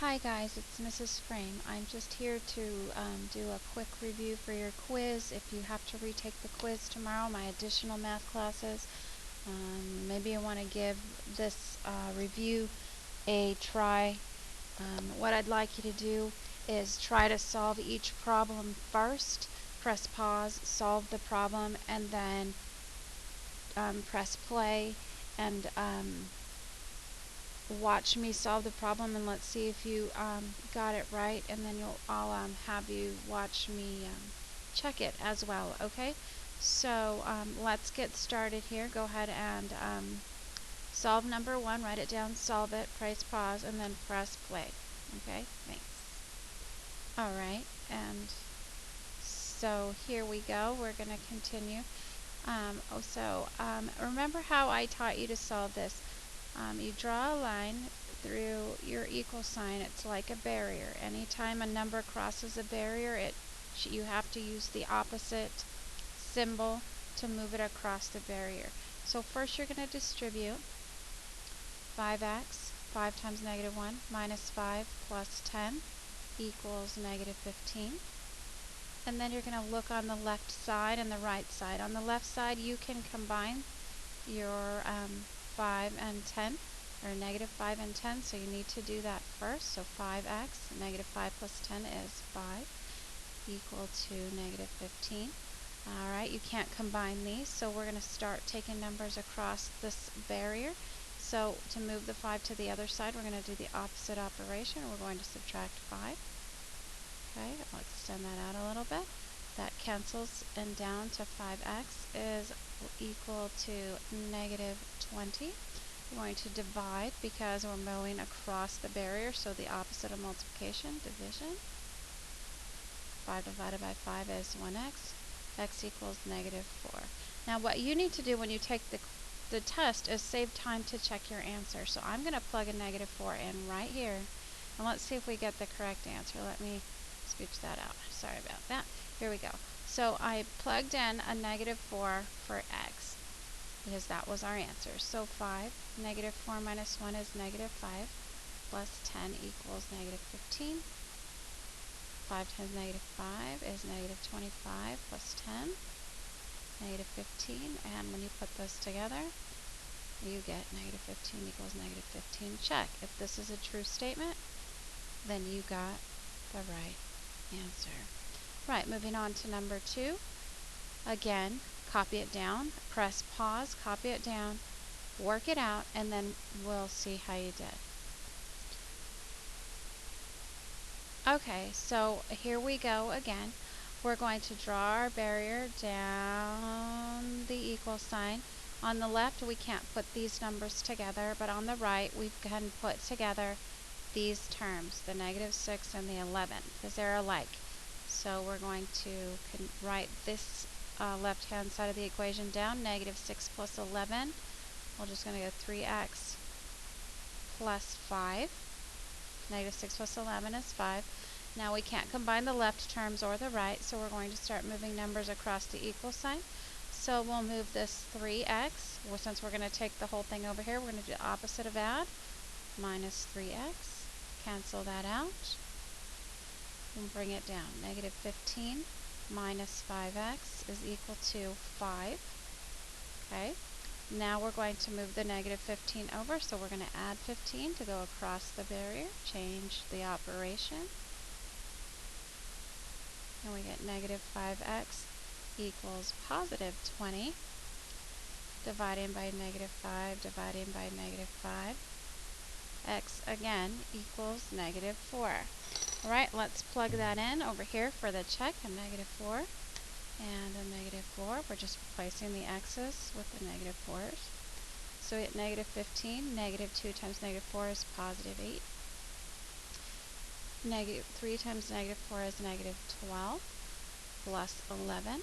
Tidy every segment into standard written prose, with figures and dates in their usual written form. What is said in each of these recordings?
Hi guys, it's Mrs. Frame. I'm just here to do a quick review for your quiz. If you have to retake the quiz tomorrow, my additional math classes, maybe you want to give this review a try. What I'd like you to do is try to solve each problem first, press pause, solve the problem, and then press play and watch me solve the problem, and let's see if you got it right, and then I'll have you watch me check it as well. Okay, so let's get started here. Go ahead and solve number 1, write it down, solve it, press pause, and then press play. Okay, thanks. Alright, and so here we go. We're going to continue. Remember how I taught you to solve this. You draw a line through your equal sign. It's like a barrier. Anytime a number crosses a barrier, you have to use the opposite symbol to move it across the barrier. So first you're going to distribute 5x, 5 times negative 1, minus 5 plus 10 equals negative 15. And then you're going to look on the left side and the right side. On the left side, you can combine your 5 and 10, or negative 5 and 10, so you need to do that first. So 5x, negative 5 plus 10 is 5, equal to negative 15. Alright, you can't combine these, so we're going to start taking numbers across this barrier. So to move the 5 to the other side, we're going to do the opposite operation. We're going to subtract 5. Okay, I'll extend that out a little bit. That cancels, and down to 5x is equal to negative 20. We're going to divide because we're moving across the barrier, so the opposite of multiplication, division. 5 divided by 5 is 1x. X equals negative 4. Now what you need to do when you take the test is save time to check your answer. So I'm going to plug a negative 4 in right here, and let's see if we get the correct answer. Let me scooch that out. Sorry about that. Here we go. So I plugged in a negative 4 for x, because that was our answer. So 5, negative 4 minus 1 is negative 5, plus 10 equals negative 15. 5 times negative 5 is negative 25, plus 10, negative 15. And when you put those together, you get negative 15 equals negative 15. Check. If this is a true statement, then you got the right answer. Right, moving on to number 2. Again, copy it down, press pause, copy it down, work it out, and then we'll see how you did. Okay, so here we go again. We're going to draw our barrier down the equal sign. On the left, we can't put these numbers together, but on the right, we can put together these terms, the negative 6 and the 11, because they're alike. So we're going to write this left-hand side of the equation down, negative 6 plus 11. We're just going to go 3x plus 5. Negative 6 plus 11 is 5. Now we can't combine the left terms or the right, so we're going to start moving numbers across the equal sign. So we'll move this 3x. Well, since we're going to take the whole thing over here, we're going to do the opposite of add. Minus 3x. Cancel that out. And bring it down. Negative 15 minus 5x is equal to 5. Okay. Now we're going to move the negative 15 over, so we're going to add 15 to go across the barrier. Change the operation. And we get negative 5x equals positive 20. Dividing by negative 5, dividing by negative 5. X again equals negative 4. Alright, let's plug that in over here for the check. A negative 4 and a negative 4. We're just replacing the x's with the negative 4's. So we get negative 15. Negative 2 times negative 4 is positive 8. Negative 3 times negative 4 is negative 12 plus 11.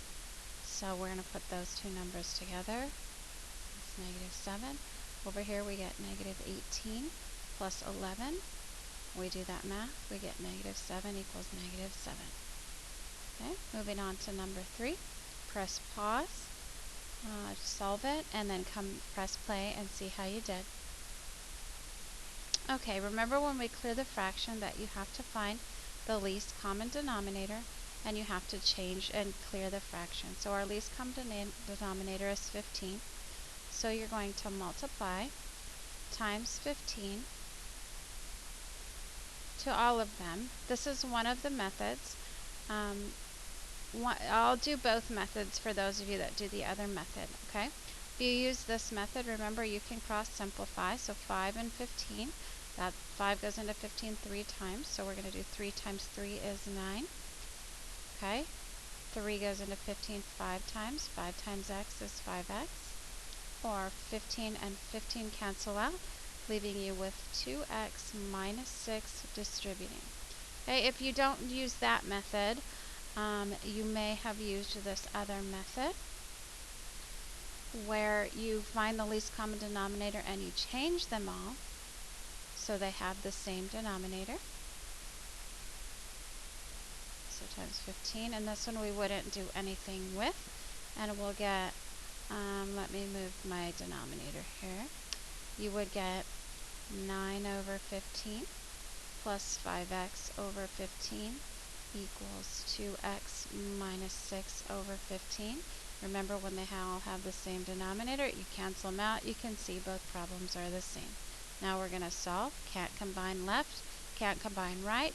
So we're going to put those two numbers together. It's negative 7. Over here we get negative 18 plus 11. We do that math, we get negative 7 equals negative 7. Okay, moving on to number 3. Press pause, solve it, and then press play and see how you did. Okay, remember when we clear the fraction that you have to find the least common denominator and you have to change and clear the fraction. So our least common denominator is 15. So you're going to multiply times 15 to all of them. This is one of the methods. I'll do both methods for those of you that do the other method, okay? If you use this method, remember you can cross simplify. So 5 and 15, that 5 goes into 15 3 times. So we're going to do 3 times 3 is 9, okay? 3 goes into 15 5 times. 5 times x is 5x. Or 15 and 15 cancel out, leaving you with 2x minus 6 distributing. Okay, if you don't use that method, you may have used this other method where you find the least common denominator and you change them all so they have the same denominator. So times 15, and this one we wouldn't do anything with, and we'll get, let me move my denominator here. You would get 9 over 15 plus 5x over 15 equals 2x minus 6 over 15. Remember, when they all have the same denominator, you cancel them out. You can see both problems are the same. Now we're going to solve. Can't combine left, can't combine right.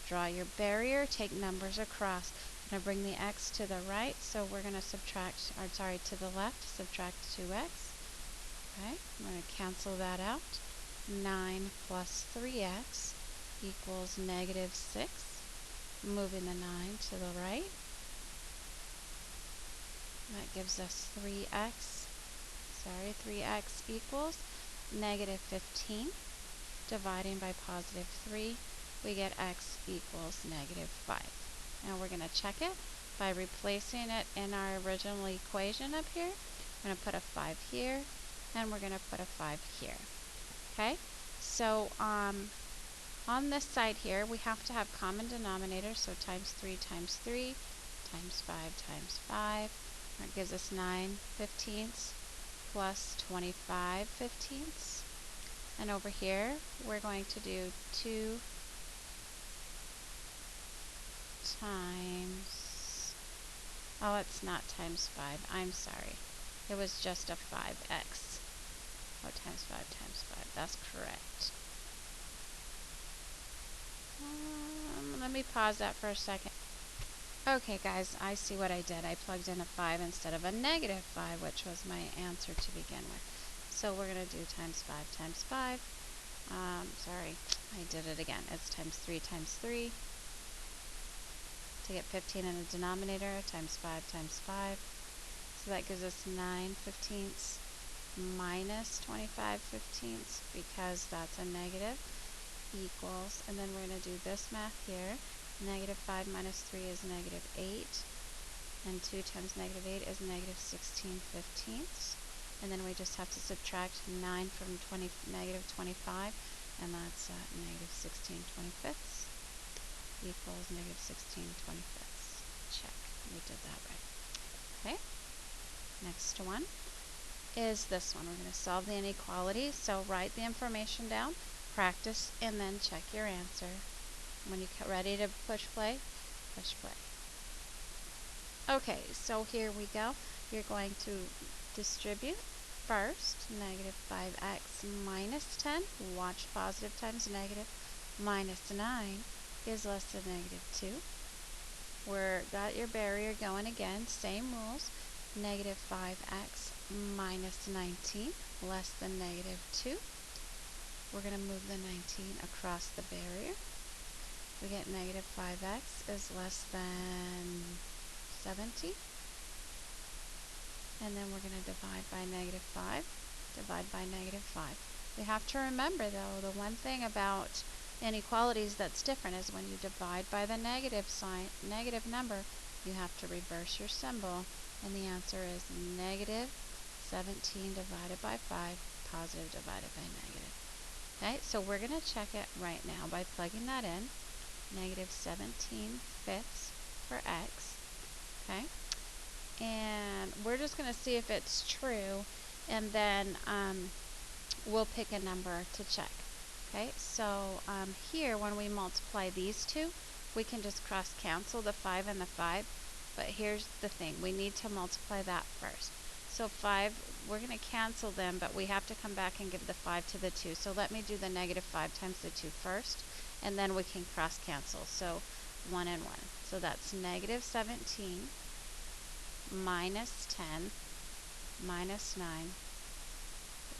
Draw your barrier, take numbers across. I'm going to bring the x to the right, so we're going to subtract, or sorry, to the left, subtract 2x. Okay, I'm going to cancel that out. 9 plus 3x equals negative 6. Moving the 9 to the right. That gives us 3x. 3x equals negative 15. Dividing by positive 3, we get x equals negative 5. Now we're going to check it by replacing it in our original equation up here. We're going to put a 5 here, and we're going to put a 5 here. Okay, so on this side here, we have to have common denominators, so times 3 times 3 times 5 times 5. That gives us 9 fifteenths plus 25 fifteenths. And over here, we're going to do 2 times, oh, it's not times 5, I'm sorry. It was just a 5x. Oh, times 5 times 5, that's correct. Let me pause that for a second. Okay guys, I see what I did. I plugged in a 5 instead of a negative 5, which was my answer to begin with. So we're going to do times 5 times 5. Sorry, I did it again. It's times 3 times 3. To get 15 in the denominator, times 5 times 5. So that gives us 9 fifteenths minus 25 fifteenths, because that's a negative, equals, and then we're going to do this math here. Negative 5 minus 3 is negative 8, and 2 times negative 8 is negative 16 fifteenths. And then we just have to subtract 9 from negative 25, and that's negative 16 25ths equals negative 16 25ths. Check, we did that right. Okay, next one is this one. We're going to solve the inequality. So write the information down, practice, and then check your answer. When you're ready to push play, push play. Okay, so here we go. You're going to distribute first. Negative 5x minus 10. Watch positive times negative. Minus 9 is less than negative 2. We've got your barrier going again. Same rules. Negative 5x minus 19 less than negative 2. We're going to move the 19 across the barrier. We get negative 5x is less than 70. And then we're going to divide by negative 5. Divide by negative 5. We have to remember, though, the one thing about inequalities that's different is when you divide by the negative sign, negative number, you have to reverse your symbol. And the answer is negative 17 divided by 5, positive divided by negative. Okay, so we're going to check it right now by plugging that in. Negative 17 fifths for x. Okay, and we're just going to see if it's true, and then we'll pick a number to check. Okay, so here when we multiply these two, we can just cross cancel the 5 and the 5. But here's the thing, we need to multiply that first. So 5, we're going to cancel them, but we have to come back and give the 5 to the 2. So let me do the negative 5 times the 2 first, and then we can cross cancel. So 1 and 1. So that's negative 17 minus 10 minus 9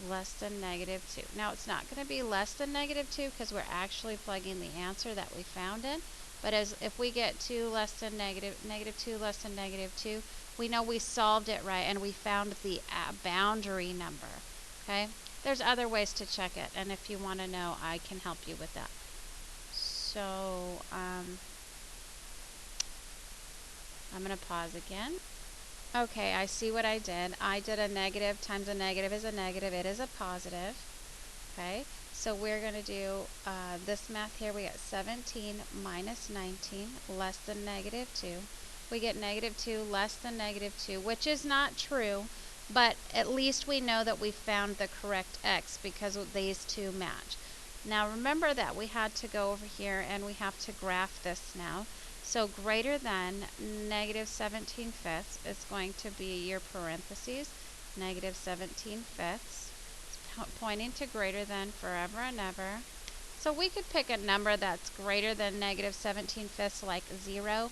less than negative 2. Now it's not going to be less than negative 2 because we're actually plugging the answer that we found in. But if we get 2 less than negative 2 less than negative 2, we know we solved it right and we found the boundary number. Okay? There's other ways to check it, and if you want to know, I can help you with that. So I'm going to pause again. Okay, I see what I did. I did a negative times a negative is a negative. It is a positive. Okay, so we're going to do this math here. We got 17 minus 19 less than negative 2. We get negative 2 less than negative 2, which is not true, but at least we know that we found the correct x because these two match. Now remember that we had to go over here and we have to graph this now. So greater than negative 17 fifths is going to be your parentheses, negative 17 fifths. It's pointing to greater than forever and ever. So we could pick a number that's greater than negative 17 fifths, like 0.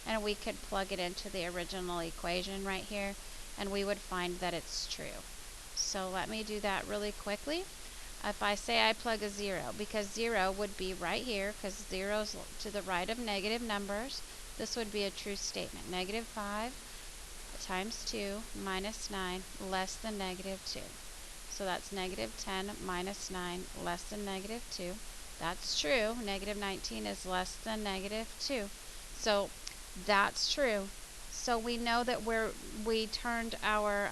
And we could plug it into the original equation right here, and we would find that it's true. So let me do that really quickly. If I say I plug a 0, because 0 would be right here, because 0 is to the right of negative numbers, this would be a true statement. Negative 5 times 2 minus 9 less than negative 2. So that's negative 10 minus 9 less than negative 2. That's true. Negative 19 is less than negative 2. So that's true. So we know that we turned our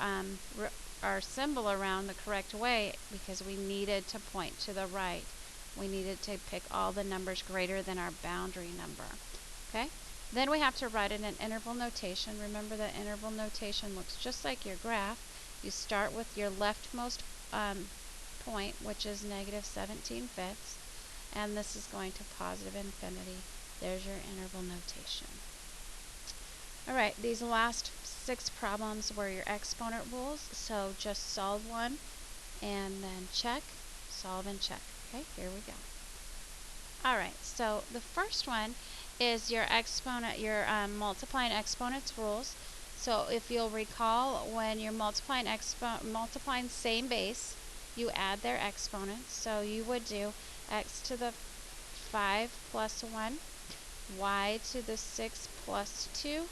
symbol around the correct way because we needed to point to the right. We needed to pick all the numbers greater than our boundary number. Okay? Then we have to write it in interval notation. Remember that interval notation looks just like your graph. You start with your leftmost point, which is negative 17 fifths, and this is going to positive infinity. There's your interval notation. All right, these last 6 problems were your exponent rules, so just solve one and then check, solve and check. Okay, here we go. All right, so the first one is your exponent, your multiplying exponents rules. So if you'll recall, when you're multiplying same base, you add their exponents. So you would do x to the 5 plus 1, y to the 6 plus 2,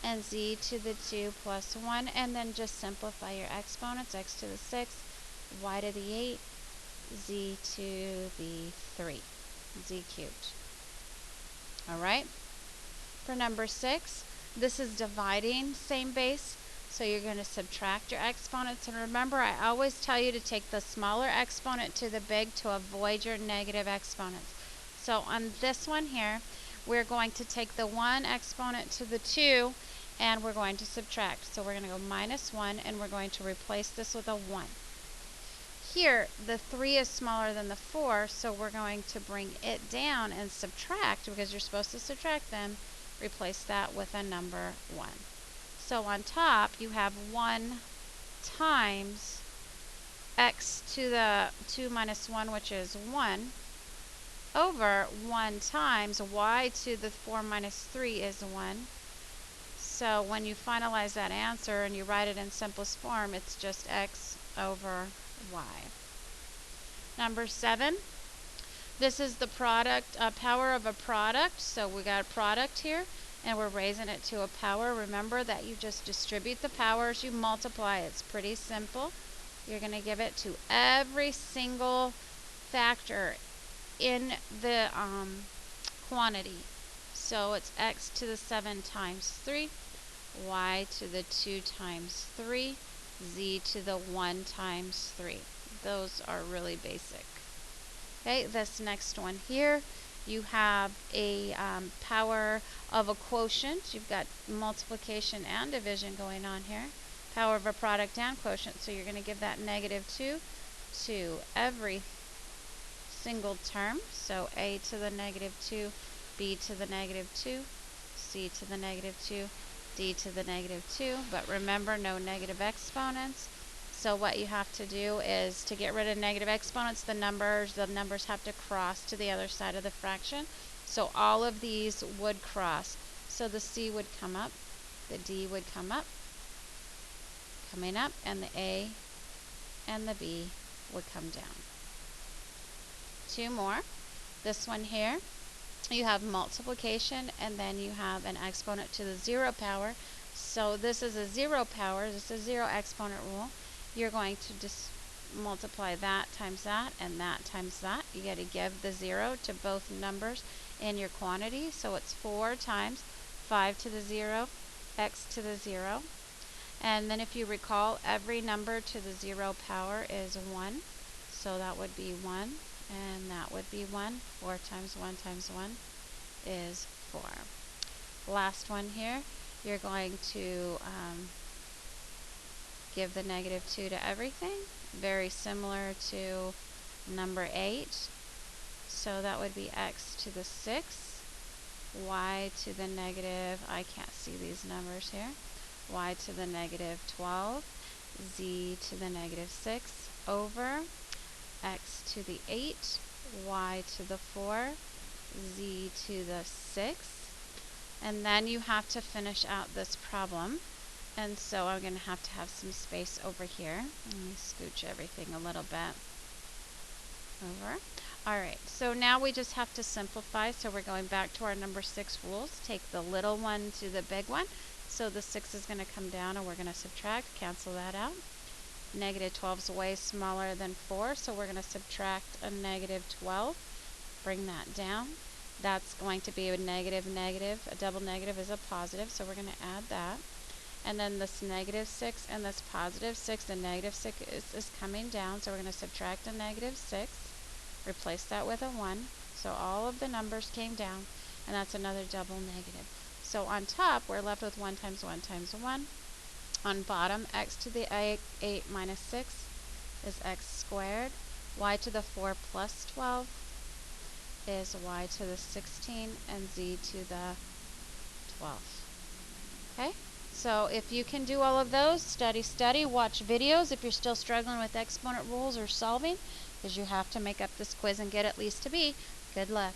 and z to the 2 plus 1, and then just simplify your exponents, x to the 6, y to the 8, z to the 3, z cubed. All right. For number 6, this is dividing same base, so you're going to subtract your exponents. And remember, I always tell you to take the smaller exponent to the big to avoid your negative exponents. So on this one here, we're going to take the 1 exponent to the 2, and we're going to subtract. So we're going to go minus 1, and we're going to replace this with a 1. Here, the 3 is smaller than the 4, so we're going to bring it down and subtract, because you're supposed to subtract them. Replace that with a number 1. So on top, you have 1 times x to the 2 minus 1, which is 1, over 1 times y to the 4 minus 3 is 1. So when you finalize that answer and you write it in simplest form, it's just x over y. Number 7, this is the product, power of a product. So we got a product here, and we're raising it to a power. Remember that you just distribute the powers, you multiply. It's pretty simple. You're going to give it to every single factor in the quantity. So it's x to the 7 times 3, y to the 2 times 3, z to the 1 times 3. Those are really basic. Okay, this next one here, you have a power of a quotient. You've got multiplication and division going on here. Power of a product and quotient. So you're going to give that negative 2 to every single term, so a to the negative 2, b to the negative 2, c to the negative 2, d to the negative 2, but remember, no negative exponents. So what you have to do is, to get rid of negative exponents, the numbers have to cross to the other side of the fraction. So all of these would cross. So the c would come up, the d would come up, coming up, and the a and the b would come down. Two more. This one here, you have multiplication, and then you have an exponent to the 0 power. So this is a 0 power, this is 0 exponent rule. You're going to just multiply that times that and that times that. You got to give the 0 to both numbers in your quantity. So it's 4 times 5 to the 0, x to the 0. And then if you recall, every number to the 0 power is 1. So that would be 1, and that would be 1. 4 times 1 times 1 is 4. Last one here, you're going to give the negative 2 to everything. Very similar to number 8. So that would be x to the 6, y to the negative, I can't see these numbers here, y to the negative 12, z to the negative 6 over x to the 8, y to the 4, z to the 6. And then you have to finish out this problem. And so I'm going to have some space over here. Let me scooch everything a little bit over. Alright, so now we just have to simplify. So we're going back to our number 6 rules. Take the little one to the big one. So the 6 is going to come down, and we're going to subtract, cancel that out. Negative 12 is way smaller than 4, so we're going to subtract a negative 12. Bring that down. That's going to be a negative negative. A double negative is a positive, so we're going to add that. And then this negative 6 and this positive 6, the negative 6 is coming down, so we're going to subtract a negative 6. Replace that with a 1. So all of the numbers came down, and that's another double negative. So on top, we're left with 1 times 1 times 1. On bottom, x to the 8 minus 6 is x squared. Y to the 4 plus 12 is y to the 16, and z to the 12. Okay? So if you can do all of those, study, watch videos if you're still struggling with exponent rules or solving, because you have to make up this quiz and get at least a B. Good luck.